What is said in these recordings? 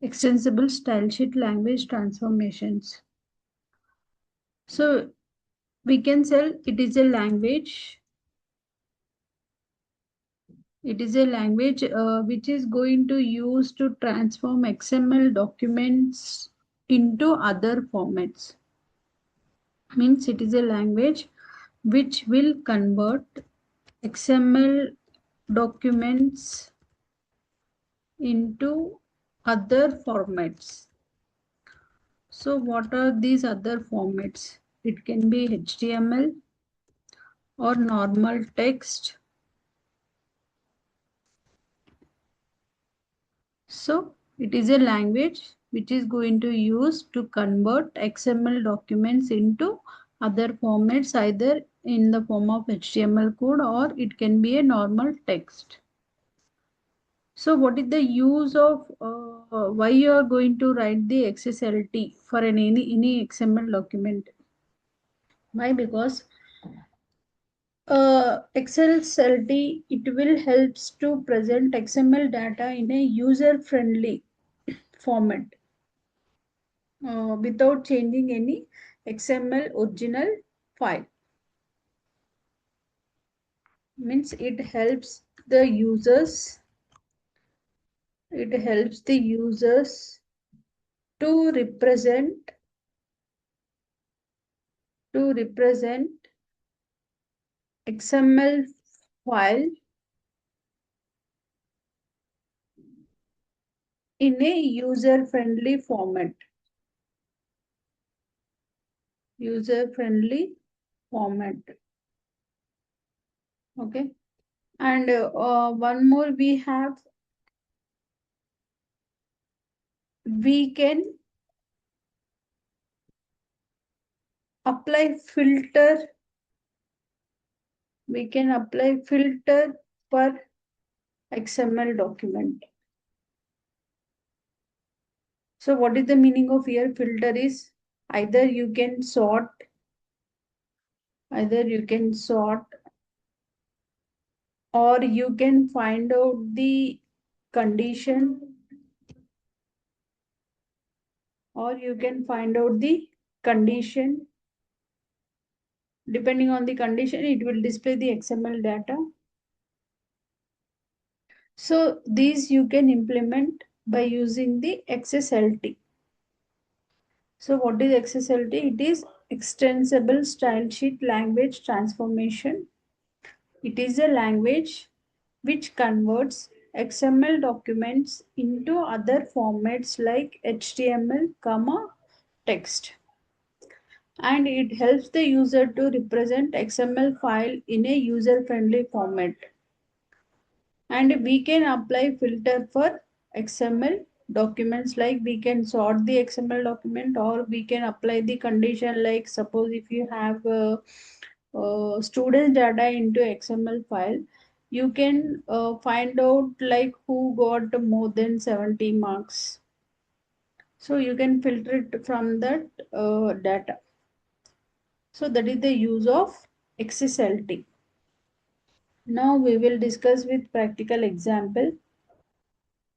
Extensible style sheet language transformations. So we can say it is a language. It is a language which is going to use to transform XML documents into other formats. Means it is a language which will convert XML documents into other formats. So what are these other formats? It can be HTML or normal text. So it is a language which is going to use to convert XML documents into other formats, either in the form of HTML code or it can be a normal text. So what is the use of why you are going to write the Xslt for any XML document? Why? Because Xslt, it will helps to present XML data in a user-friendly format without changing any XML original file. Means it helps the users. It helps the users to represent XML file in a user-friendly format. User-friendly format. Okay. And one more we have, we can apply filter. We can apply filter per XML document. So what is the meaning of here? Filter is either you can sort, either you can sort, or you can find out the condition, or you can find out the condition. Depending on the condition, it will display the XML data. So these you can implement by using the Xslt. So what is Xslt? It is extensible style sheet language transformation. It is a language which converts XML documents into other formats like HTML, text. And it helps the user to represent XML file in a user-friendly format. And we can apply filter for XML documents, like we can sort the XML document, or we can apply the condition, like suppose if you have student data into XML file, you can find out like who got more than 70 marks. So you can filter it from that data. So that is the use of Xslt. Now we will discuss with practical example.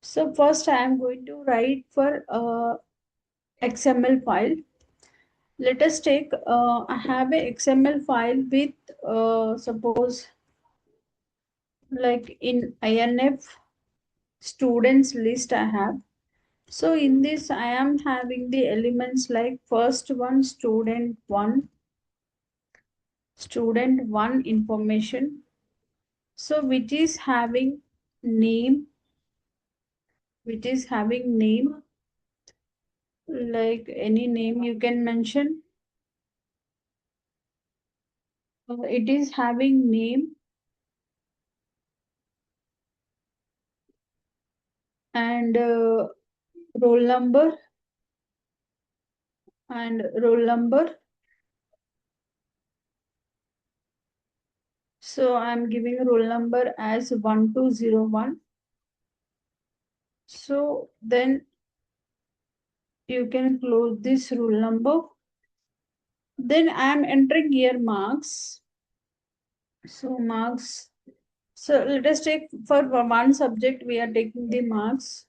So first I am going to write for XML file. Let us take, I have a XML file with suppose like in INF students list I have. So in this I am having the elements like first one student one information. So which is having name, like any name you can mention. It is having name and roll number and roll number. So I'm giving roll number as 1201. So then you can close this roll number. Then I'm entering here marks. So marks. So let us take for one subject, we are taking the marks.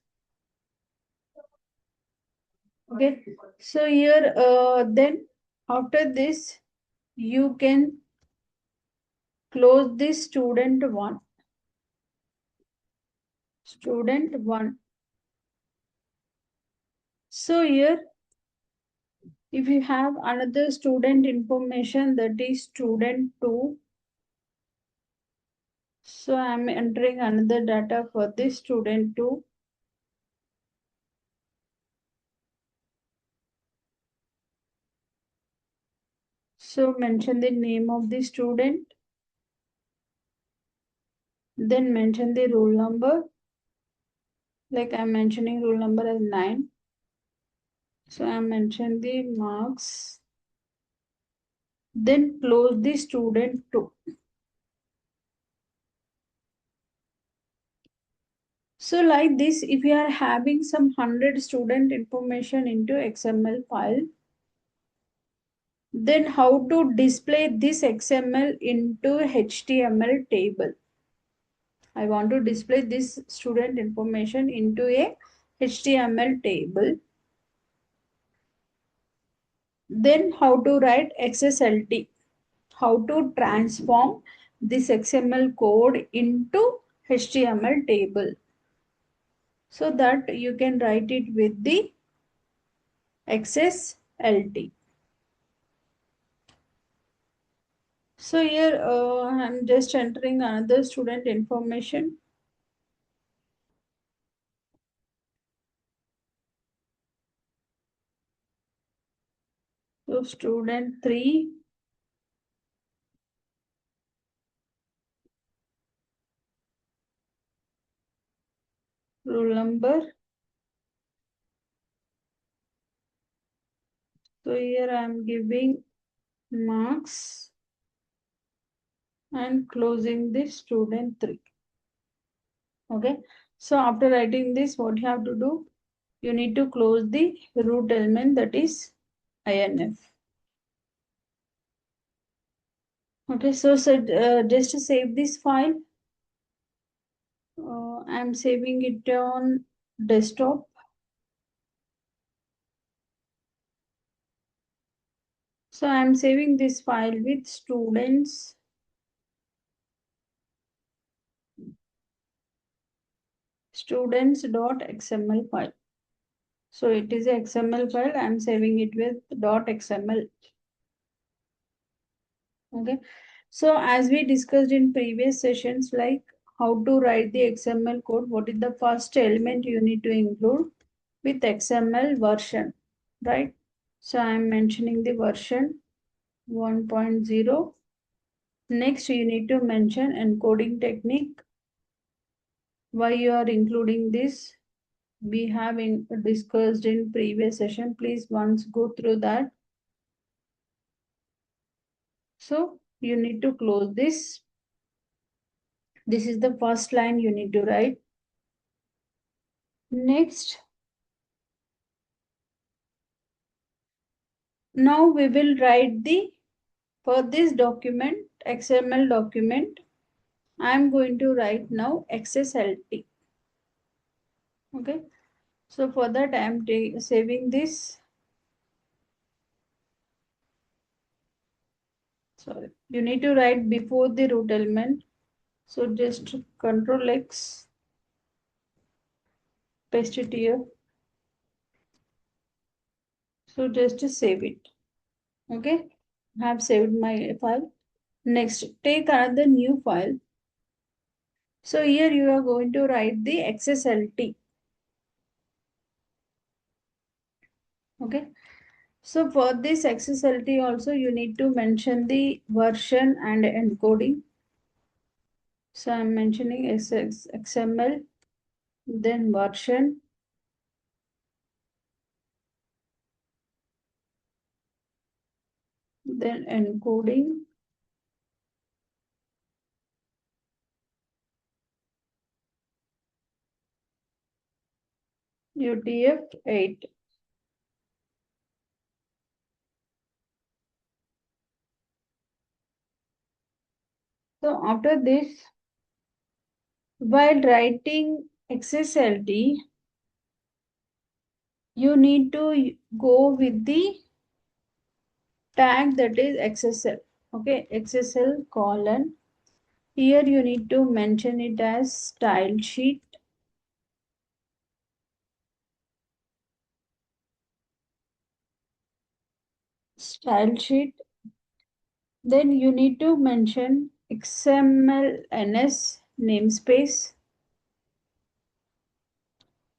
Okay, so here then after this you can close this student one. So here if you have another student information, that is student 2, so I am entering another data for this student 2. So mention the name of the student, then mention the roll number, like I'm mentioning roll number as 9. So I mention the marks, then close the student 2. So like this, if you are having some 100 student information into XML file, then how to display this XML into HTML table? I want to display this student information into a HTML table. Then how to write Xslt? How to transform this XML code into HTML table, so that you can write it with the Xslt. So here I'm just entering another student information. So student 3, roll number. So here I am giving marks and closing this student 3. Okay. So after writing this, what you have to do? You need to close the root element, that is INF. Okay. So just to save this file, I'm saving it on desktop. So I'm saving this file with students.xml file. So it is a XML file. I'm saving it with .xml. Okay. So as we discussed in previous sessions, like how to write the XML code, what is the first element you need to include with XML version, right? So I'm mentioning the version 1.0. Next, you need to mention encoding technique. Why you are including this? We have discussed in previous session. Please once go through that. So you need to close this. This is the first line you need to write. Next, now we will write for this document, XML document, I am going to write now Xslt. Okay. So for that I am saving this. Sorry. You need to write before the root element. So just Control X, paste it here. So just to save it. Okay. I have saved my file. Next, take another new file. So here you are going to write the Xslt. Okay. So for this Xslt also you need to mention the version and encoding. So I'm mentioning XML, then version, then encoding, UTF-8. So after this, while writing Xslt, you need to go with the tag that is XSL. Okay, XSL colon. Here you need to mention it as style sheet. Style sheet. Then you need to mention XMLNS namespace.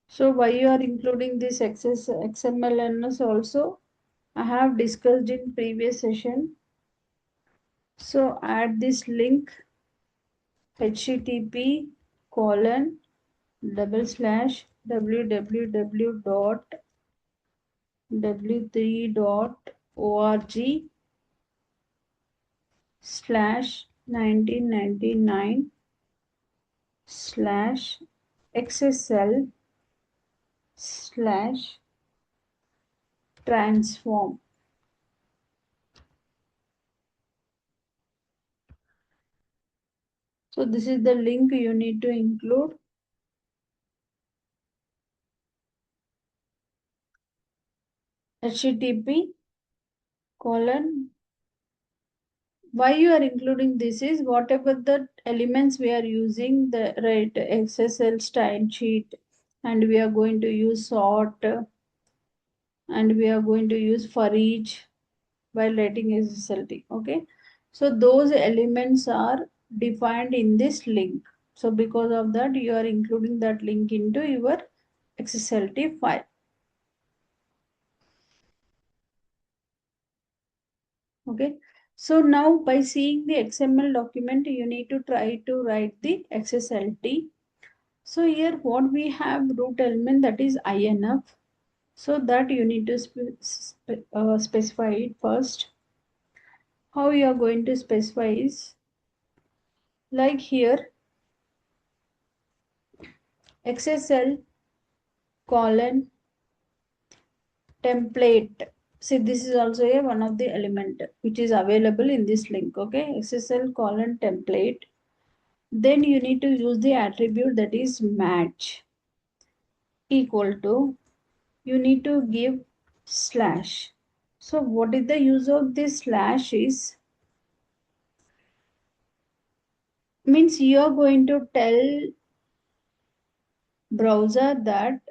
So why you are including this XMLNS also? I have discussed in previous session. So add this link http colon double slash www dot w3.org slash 1999 slash xsl slash transform. So this is the link you need to include. http colon. Why you are including this is whatever the elements we are using the right XSL style sheet, and we are going to use sort, and we are going to use for each while writing Xslt. Okay, so those elements are defined in this link. So because of that, you are including that link into your Xslt file. Okay, so now by seeing the XML document, you need to try to write the Xslt. So here what we have root element, that is INF. So that you need to specify it first. How you are going to specify is like here XSL colon template. See, this is also a one of the element which is available in this link. Okay, XSL colon template. Then you need to use the attribute that is match equal to, you need to give slash. So what is the use of this slash is, means you are going to tell browser that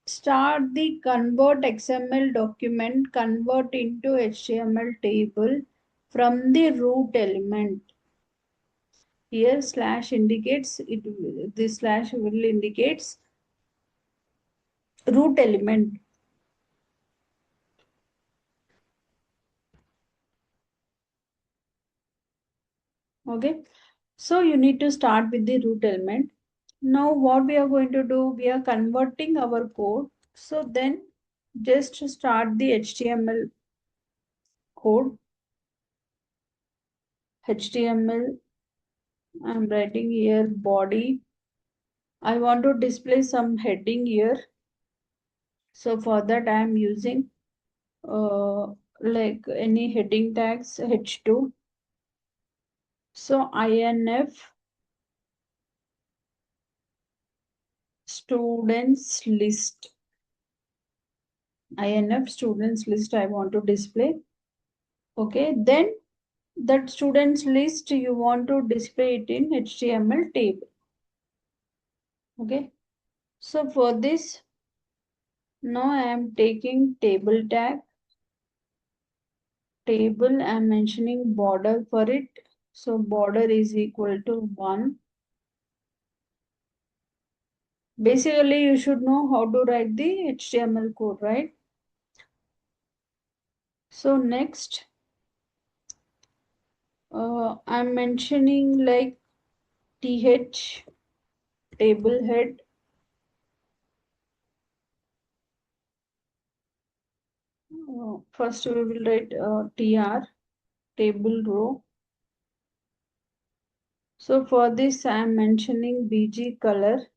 start the convert XML document, convert into HTML table from the root element. Here slash indicates it, this slash will indicates root element. Okay, so you need to start with the root element. Now what we are going to do, we are converting our code. So then just start the HTML code. HTML, I'm writing here body. I want to display some heading here. So for that I am using like any heading tags H2. So INF students list. INF students list I want to display. Okay, then that students list you want to display it in HTML table. Okay, so for this now I am taking table tag. Table I am mentioning border for it. So border is equal to 1. Basically you should know how to write the HTML code, right? So next I'm mentioning like th table head. First we will write tr table row. So for this I am mentioning bg color.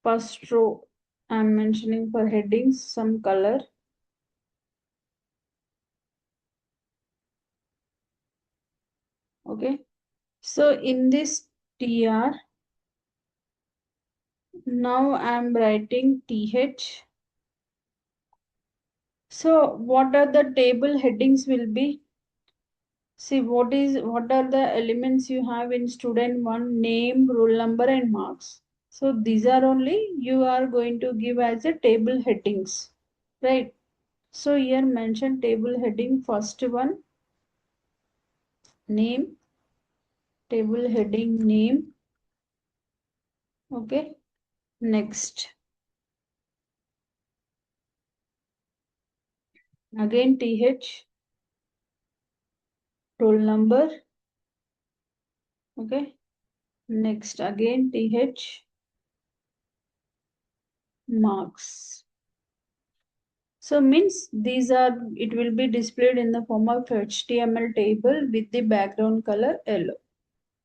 First row I am mentioning for headings some color. Okay, so in this tr now I am writing th So what are the table headings will be? See what are the elements you have in student one: name, roll number and marks. So these are only you are going to give as a table headings, right? So here mention table heading. First one, name, table heading name. Okay. Next, again th, roll number. Okay. Next again th, marks. So means these are, it will be displayed in the form of HTML table with the background color yellow.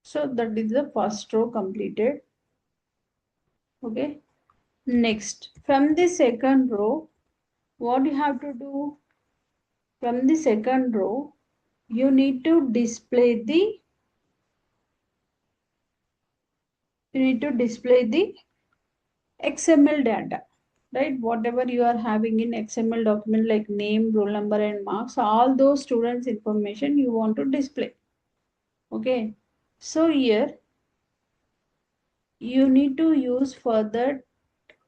So that is the first row completed. Okay. Next, from the second row, what you have to do? From the second row, you need to display the XML data, right? Whatever you are having in XML document like name, roll number and marks, all those students information you want to display. Okay. So here you need to use further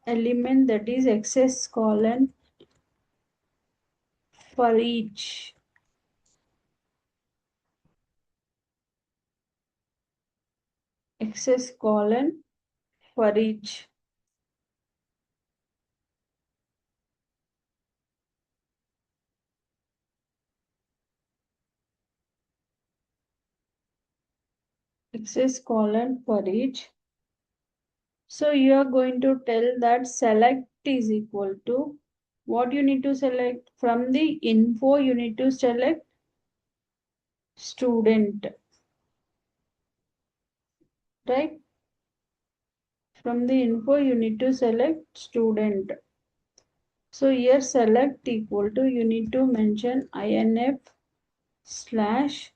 element, that is access colon for each. Access colon for each. Access colon for each. So you are going to tell that select is equal to, what you need to select? From the info you need to select student, right? From the info you need to select student. So here select equal to, you need to mention inf slash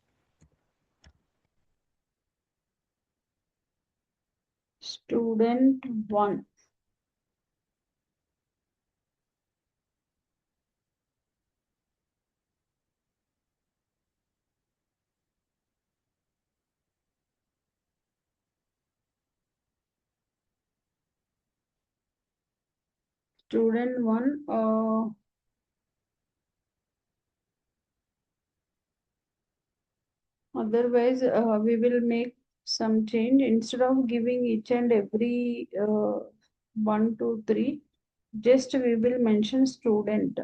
student 1. Student 1, otherwise we will make some change. Instead of giving each and every 1 2 3, just we will mention student.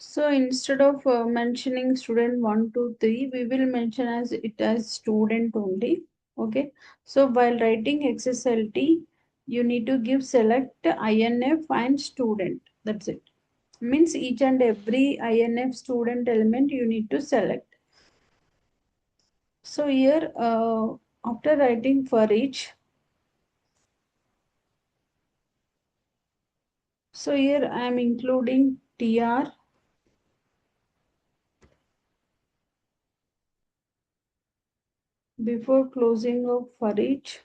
So instead of mentioning student 1 2 3, we will mention as it as student only. Okay. So while writing Xslt, you need to give select INF and student. That's it. Means each and every INF student element you need to select. So here, after writing for each, so here I am including TR before closing of for each.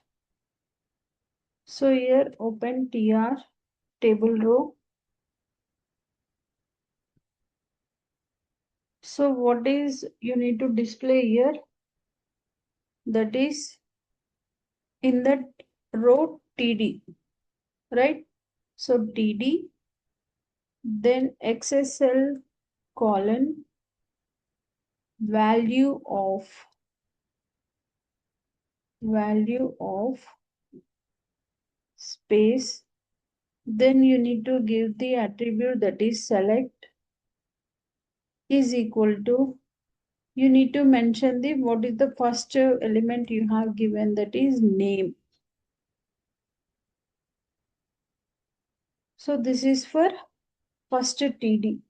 So here open TR table row. So what is you need to display here? That is in that row TD, right? So TD, then XSL colon value of space. Then you need to give the attribute, that is select is equal to you need to mention the what is the first element you have given, that is name. So this is for first TD.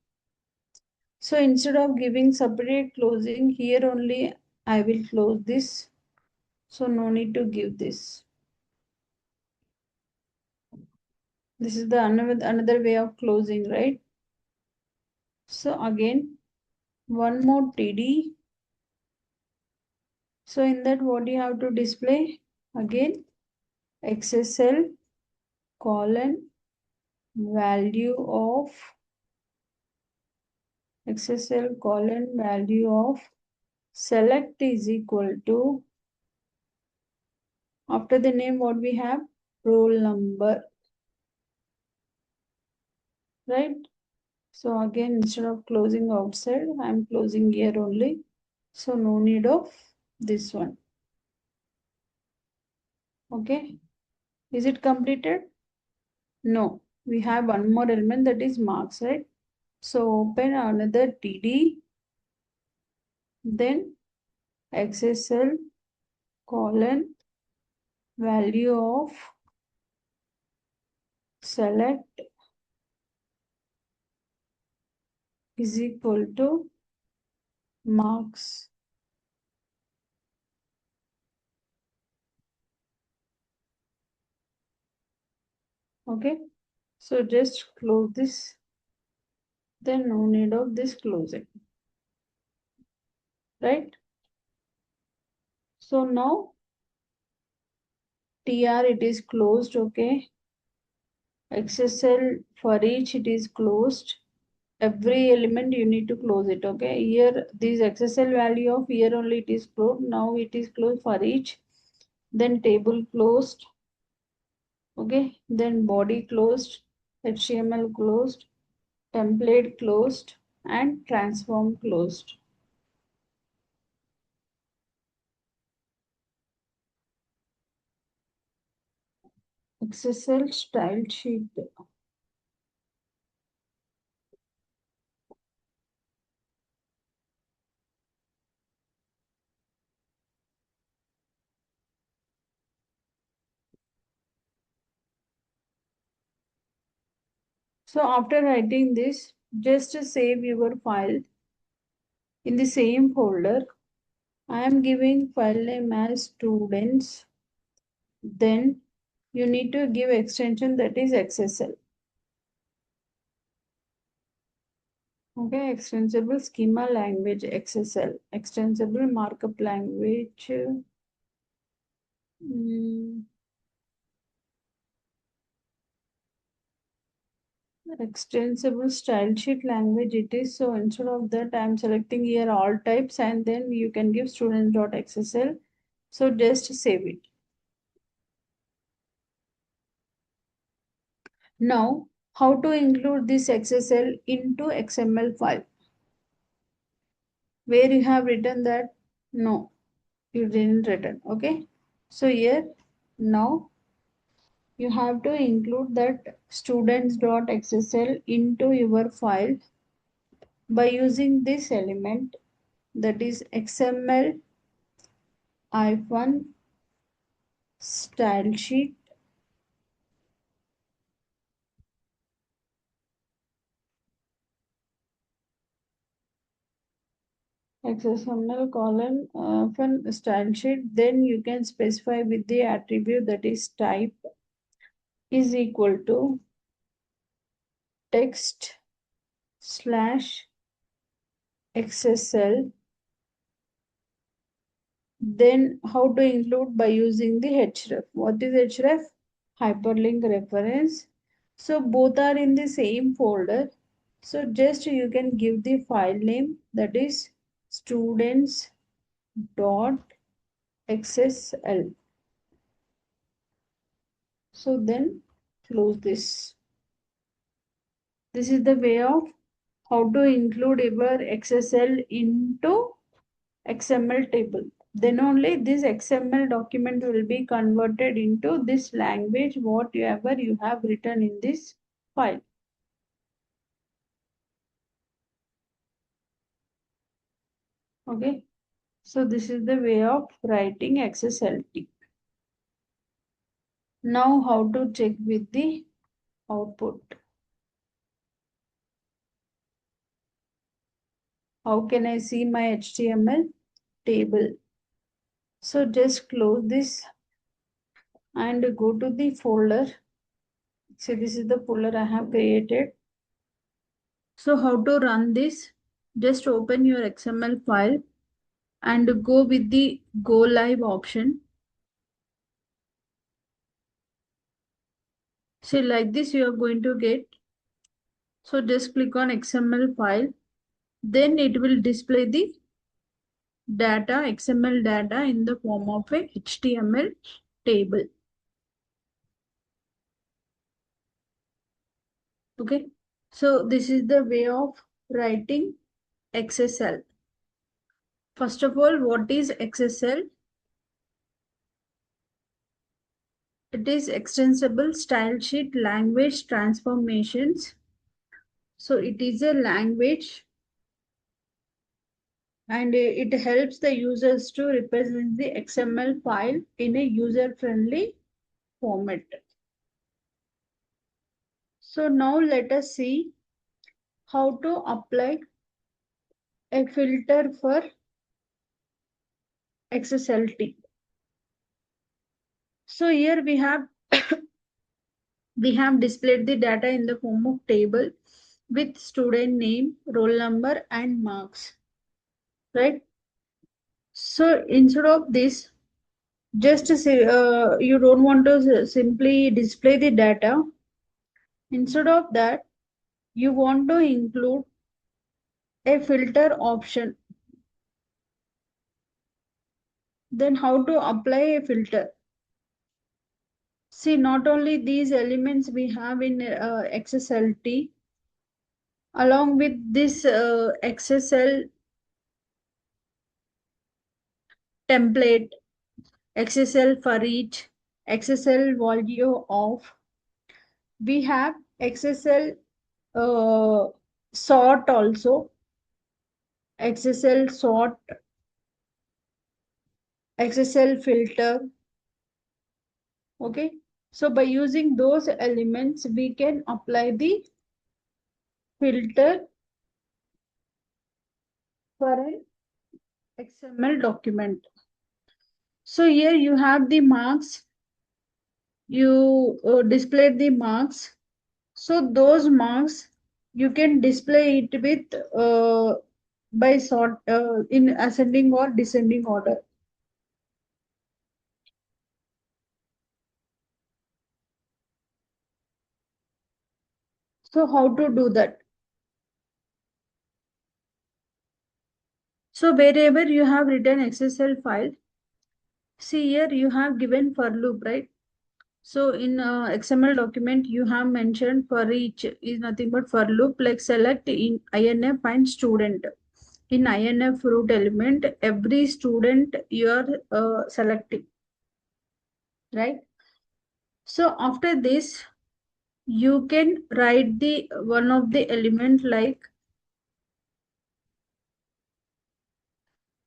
So instead of giving separate closing, here only I will close this. So no need to give this. This is the another way of closing, right? So again, one more TD. So in that, what you have to display? Again, Xslt colon value of Xslt colon value of select is equal to, after the name what we have, roll number, right? So again, instead of closing outside, I am closing here only. So no need of this one. Okay. Is it completed? No. We have one more element, that is marks, right? So open another TD, then Xslt colon value of select is equal to marks. Okay. So just close this. Then no need of this closing. Right? So now TR it is closed. Okay. Xslt for each it is closed. Every element you need to close it. Okay. Here this Xslt value of here only it is closed. Now it is closed for each. Then table closed. Okay. Then body closed. HTML closed. Template closed. And transform closed. Xslt style sheet. So after writing this, just save your file in the same folder. I am giving file name as students. Then you need to give extension, that is XSL. Okay, extensible schema language XSL, extensible markup language. Extensible style sheet language it is. So instead of that, I am selecting here all types, and then you can give students.xsl. So just save it. Now, how to include this XSL into XML file? Where you have written that? No, you didn't written. Okay. So here, now you have to include that students.xsl into your file by using this element, that is XML hyphen style sheet. XML colon hyphen style sheet. Then you can specify with the attribute, that is type is equal to text slash XSL. Then how to include by using the href. What is href? Hyperlink reference. So both are in the same folder. So just you can give the file name, that is students dot XSL. So then close this. This is the way of how to include your XSL into XML table. Then only this XML document will be converted into this language, whatever you have written in this file. Okay. So this is the way of writing Xslt. Now how to check with the output. How can I see my HTML table? So just close this and go to the folder. So this is the folder I have created. So how to run this? Just open your XML file and go with the go live option. See, like this you are going to get. So just click on XML file. Then it will display the data, XML data in the form of a HTML table. Okay. So this is the way of writing XSL. First of all, what is XSL? It is extensible style sheet language transformations. So it is a language and it helps the users to represent the XML file in a user-friendly format. So now let us see how to apply a filter for XSLT. So here we have displayed the data in the form of table with student name, roll number and marks, right? So instead of this, just say you don't want to simply display the data. Instead of that, you want to include a filter option. Then how to apply a filter? See, not only these elements we have in XSLT, along with this XSL template, XSL for each, XSL value of, we have XSL sort also, XSL sort, XSL filter. Okay. So by using those elements, we can apply the filter for an XML document. So here you have the marks, you display the marks. So those marks you can display it with by sort in ascending or descending order. So how to do that? So wherever you have written XSL file, see here you have given for loop, right? So in XML document, you have mentioned for each is nothing but for loop, like select in INF and student. In INF root element, every student you are selecting, right? So after this, you can write the one of the element like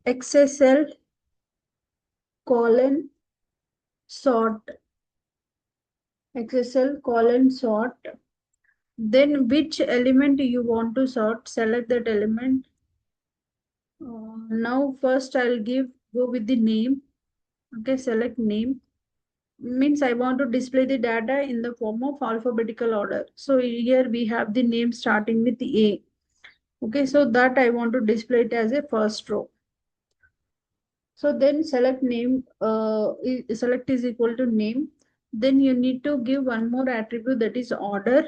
XSL colon sort, XSL colon sort. Then which element you want to sort, select that element. Now first I'll go with the name. Okay, select name. Means I want to display the data in the form of alphabetical order. So here we have the name starting with the A. Okay, so that I want to display it as a first row. So then select name, select is equal to name. Then you need to give one more attribute, that is order.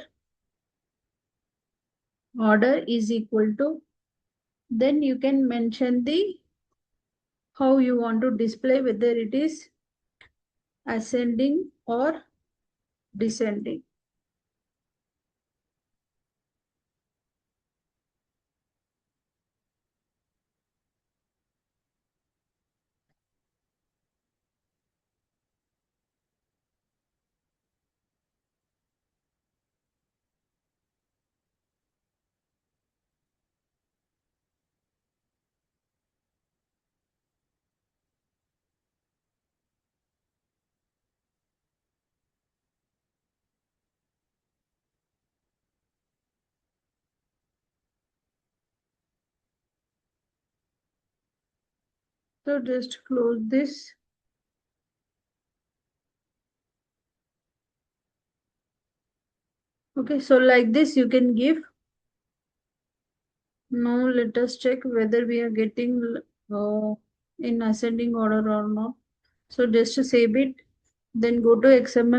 Order is equal to, then you can mention the how you want to display, whether it is ascending or descending. So just close this. Okay, so like this you can give. Now let us check whether we are getting in ascending order or not. So just to save it, then go to XML